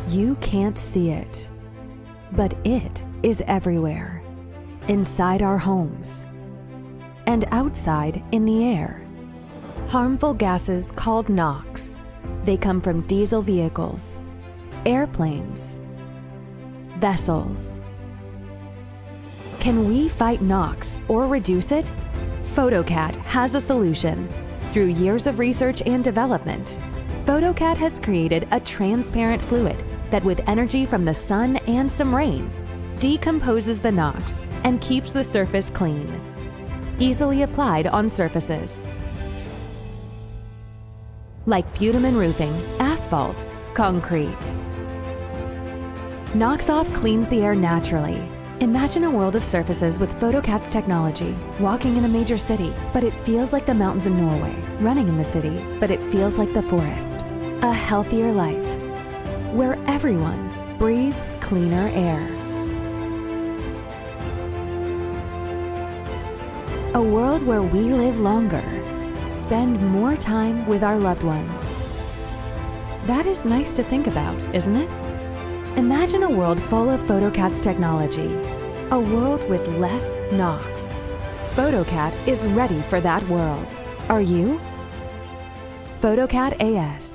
You can't see it, but it is everywhere, inside our homes and outside in the air. Harmful gases called NOx. They come from diesel vehicles, airplanes, vessels. Can we fight NOx or reduce it? Photocat has a solution. Through years of research and development, Photocat has created a transparent fluid that, with energy from the sun and some rain, decomposes the NOx and keeps the surface clean. Easily applied on surfaces like bitumen roofing, asphalt, concrete. Knocks Off cleans the air naturally. Imagine a world of surfaces with Photocat's technology, walking in a major city, but it feels like the mountains in Norway, running in the city, but it feels like the forest. A healthier life, where everyone breathes cleaner air. A world where we live longer, spend more time with our loved ones. That is nice to think about, isn't it? Imagine a world full of Photocat's technology, a world with less NOx. Photocat is ready for that world. Are you? Photocat AS.